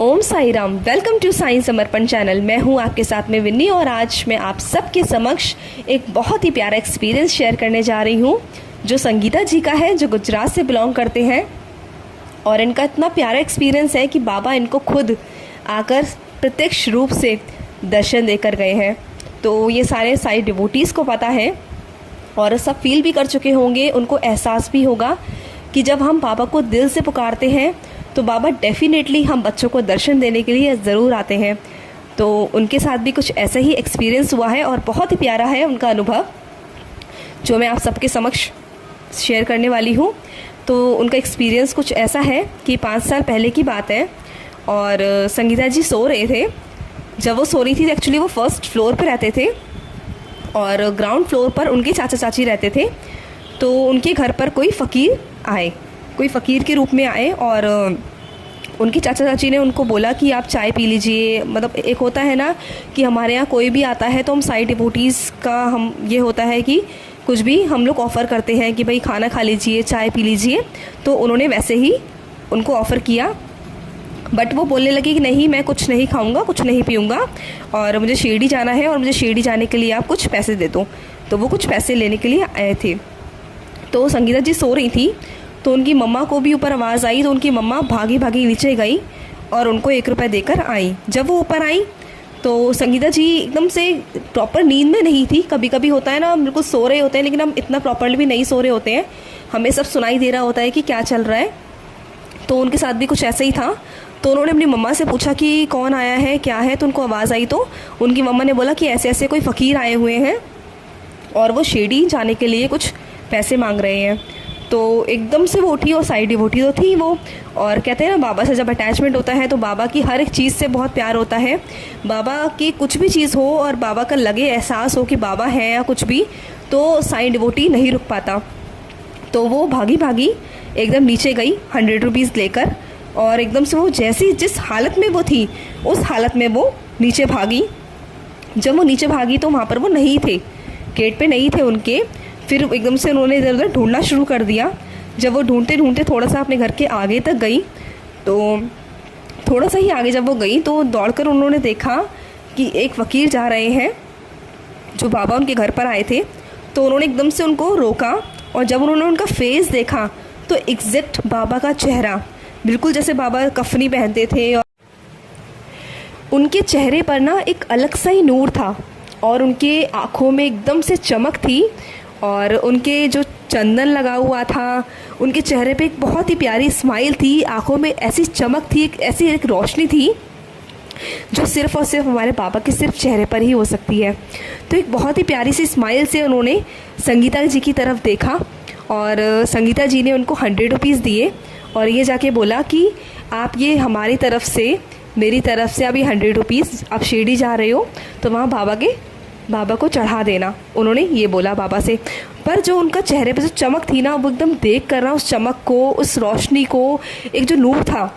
Om Sai Ram. Welcome to Sai Samarpan channel. मैं हूं आपके साथ में विन्नी और आज मैं आप सबके समक्ष एक बहुत ही प्यारा एक्सपीरियंस शेयर करने जा रही हूं जो संगीता जी का है, जो गुजरात से बिलोंग करते हैं। और इनका इतना प्यारा एक्सपीरियंस है कि बाबा इनको खुद आकर प्रत्यक्ष रूप से दर्शन देकर गए हैं। तो ये सारे साई डिवोटीज़ को पता है और सब फील भी कर चुके होंगे, उनको एहसास भी होगा कि जब हम बाबा को दिल से पुकारते हैं तो बाबा डेफिनेटली हम बच्चों को दर्शन देने के लिए ज़रूर आते हैं। तो उनके साथ भी कुछ ऐसा ही एक्सपीरियंस हुआ है और बहुत ही प्यारा है उनका अनुभव, जो मैं आप सबके समक्ष शेयर करने वाली हूँ। तो उनका एक्सपीरियंस कुछ ऐसा है कि 5 साल पहले की बात है और संगीता जी सो रहे थे। जब वो सो रही थी एक्चुअली वो फर्स्ट फ्लोर पर रहते थे और ग्राउंड फ्लोर पर उनके चाचा चाची रहते थे। तो उनके घर पर कोई फ़कीर आए, कोई फ़कीर के रूप में आए और उनके चाचा चाची ने उनको बोला कि आप चाय पी लीजिए। मतलब एक होता है ना कि हमारे यहाँ कोई भी आता है तो हम साई डिवोटीज़ का हम ये होता है कि कुछ भी हम लोग ऑफ़र करते हैं कि भाई खाना खा लीजिए, चाय पी लीजिए। तो उन्होंने वैसे ही उनको ऑफ़र किया, बट वो बोलने लगे कि नहीं, मैं कुछ नहीं खाऊंगा, कुछ नहीं पीऊँगा और मुझे शिरडी जाना है और मुझे शिरडी जाने के लिए आप कुछ पैसे दे दो। तो वो कुछ पैसे लेने के लिए आए थे। तो संगीता जी सो रही थी तो उनकी मम्मा को भी ऊपर आवाज़ आई, तो उनकी मम्मा भागी भागी नीचे गई और उनको 1 रुपये देकर आई। जब वो ऊपर आई तो संगीता जी एकदम से प्रॉपर नींद में नहीं थी। कभी कभी होता है ना, हम बिल्कुल सो रहे होते हैं लेकिन हम इतना प्रॉपरली भी नहीं सो रहे होते हैं, हमें सब सुनाई दे रहा होता है कि क्या चल रहा है। तो उनके साथ भी कुछ ऐसा ही था। तो उन्होंने अपनी मम्मा से पूछा कि कौन आया है, क्या है। तो उनको आवाज़ आई तो उनकी मम्मा ने बोला कि ऐसे ऐसे कोई फ़कीर आए हुए हैं और वो शिरडी जाने के लिए कुछ पैसे मांग रहे हैं। तो एकदम से वो उठी और साई डिवोटी तो थी वो, और कहते हैं ना बाबा से जब अटैचमेंट होता है तो बाबा की हर एक चीज़ से बहुत प्यार होता है। बाबा की कुछ भी चीज़ हो और बाबा का लगे, एहसास हो कि बाबा है या कुछ भी, तो साई डिवोटी नहीं रुक पाता। तो वो भागी भागी एकदम नीचे गई 100 रुपीज़ लेकर और एकदम से वो जैसी जिस हालत में वो थी उस हालत में वो नीचे भागी। जब वो नीचे भागी तो वहाँ पर वो नहीं थे, गेट पे नहीं थे उनके। फिर एकदम से उन्होंने इधर उधर ढूंढना शुरू कर दिया। जब वो ढूंढते ढूंढते थोड़ा सा अपने घर के आगे तक गई, तो थोड़ा सा ही आगे जब वो गई तो दौड़कर उन्होंने देखा कि एक फ़कीर जा रहे हैं जो बाबा उनके घर पर आए थे। तो उन्होंने एकदम से उनको रोका और जब उन्होंने उनका फेस देखा तो एग्जैक्ट बाबा का चेहरा, बिल्कुल जैसे बाबा कफनी पहनते थे और उनके चेहरे पर ना एक अलग सा ही नूर था और उनके आँखों में एकदम से चमक थी और उनके जो चंदन लगा हुआ था, उनके चेहरे पे एक बहुत ही प्यारी स्माइल थी, आँखों में ऐसी चमक थी, एक ऐसी एक रोशनी थी जो सिर्फ़ और सिर्फ हमारे बाबा के सिर्फ चेहरे पर ही हो सकती है। तो एक बहुत ही प्यारी सी स्माइल से उन्होंने संगीता जी की तरफ देखा और संगीता जी ने उनको 100 रुपीज़ दिए और ये जाके बोला कि आप ये हमारी तरफ से, मेरी तरफ से अभी 100 रुपीज़, आप शिरडी जा रहे हो तो वहाँ बाबा को चढ़ा देना। उन्होंने ये बोला बाबा से। पर जो उनका चेहरे पे जो चमक थी ना, वो एकदम देख कर ना उस चमक को, उस रोशनी को, एक जो नूर था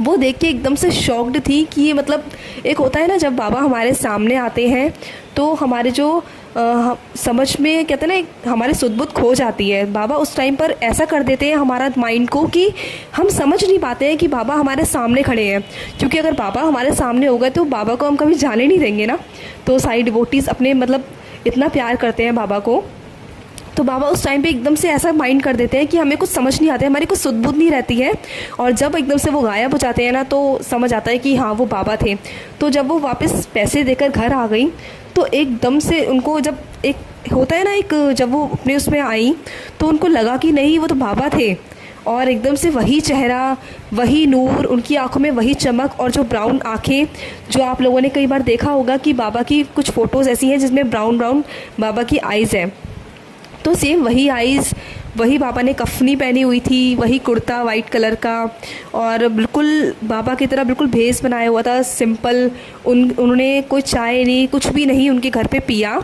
वो देख के एकदम से शॉक्ड थी कि ये मतलब एक होता है ना जब बाबा हमारे सामने आते हैं तो हमारे जो समझ में कहते हैं ना हमारी सुध-बुध खो जाती है। बाबा उस टाइम पर ऐसा कर देते हैं हमारा माइंड को कि हम समझ नहीं पाते हैं कि बाबा हमारे सामने खड़े हैं, क्योंकि अगर बाबा हमारे सामने हो गए तो बाबा को हम कभी जाने नहीं देंगे ना। तो साई डिवोटीज़ अपने मतलब इतना प्यार करते हैं बाबा को, तो बाबा उस टाइम पे एकदम से ऐसा माइंड कर देते हैं कि हमें कुछ समझ नहीं आता है, हमारी कुछ सुध-बुध नहीं रहती है। और जब एकदम से वो गायब हो जाते हैं ना तो समझ आता है कि हाँ वो बाबा थे। तो जब वो वापस पैसे देकर घर आ गई तो एकदम से उनको, जब एक होता है ना एक, जब वो अपने उसमें आई तो उनको लगा कि नहीं वो तो बाबा थे और एकदम से वही चेहरा, वही नूर, उनकी आंखों में वही चमक और जो ब्राउन आंखें, जो आप लोगों ने कई बार देखा होगा कि बाबा की कुछ फ़ोटोज़ ऐसी हैं जिसमें ब्राउन ब्राउन बाबा की आइज़ हैं। तो सेम वही आइज़, वही बाबा ने कफनी पहनी हुई थी, वही कुर्ता वाइट कलर का और बिल्कुल बाबा की तरह बिल्कुल भेस बनाया हुआ था, सिंपल। उन्होंने कोई चाय नहीं, कुछ भी नहीं उनके घर पे पिया,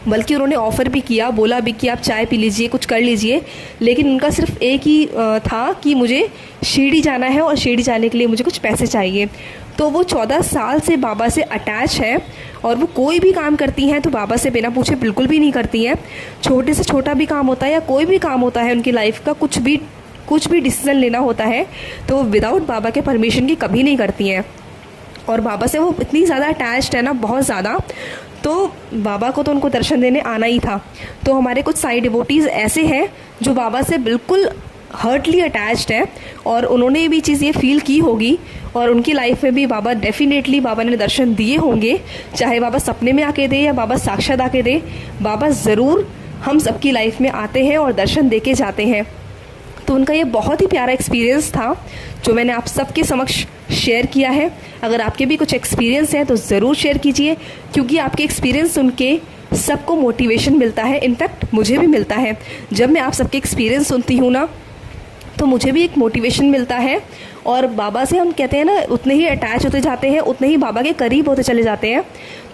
बल्कि उन्होंने ऑफ़र भी किया, बोला भी कि आप चाय पी लीजिए, कुछ कर लीजिए। लेकिन उनका सिर्फ एक ही था कि मुझे शिरडी जाना है और शिरडी जाने के लिए मुझे कुछ पैसे चाहिए। तो वो 14 साल से बाबा से अटैच है और वो कोई भी काम करती हैं तो बाबा से बिना पूछे बिल्कुल भी नहीं करती हैं। छोटे से छोटा भी काम होता है या कोई भी काम होता है उनकी लाइफ का, कुछ भी कुछ भी डिसीजन लेना होता है तो विदाउट बाबा के परमिशन की कभी नहीं करती हैं। और बाबा से वो इतनी ज़्यादा अटैच्ड है ना, बहुत ज़्यादा, तो बाबा को तो उनको दर्शन देने आना ही था। तो हमारे कुछ साई डिवोटीज़ ऐसे हैं जो बाबा से बिल्कुल हार्टली अटैच्ड है और उन्होंने भी चीज़ ये फील की होगी और उनकी लाइफ में भी बाबा डेफिनेटली बाबा ने दर्शन दिए होंगे, चाहे बाबा सपने में आके दे या बाबा साक्षात आके दे, बाबा ज़रूर हम सबकी लाइफ में आते हैं और दर्शन दे के जाते हैं। तो उनका ये बहुत ही प्यारा एक्सपीरियंस था जो मैंने आप सबके समक्ष शेयर किया है। अगर आपके भी कुछ एक्सपीरियंस हैं तो ज़रूर शेयर कीजिए, क्योंकि आपके एक्सपीरियंस सुन के सबको मोटिवेशन मिलता है। इनफैक्ट मुझे भी मिलता है। जब मैं आप सबके एक्सपीरियंस सुनती हूँ ना, तो मुझे भी एक मोटिवेशन मिलता है और बाबा से हम कहते हैं ना, उतने ही अटैच होते जाते हैं, उतने ही बाबा के करीब होते चले जाते हैं।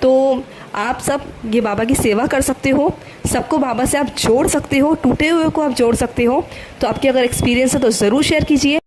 तो आप सब ये बाबा की सेवा कर सकते हो, सबको बाबा से आप जोड़ सकते हो, टूटे हुए को आप जोड़ सकते हो। तो आपके अगर एक्सपीरियंस है तो ज़रूर शेयर कीजिए।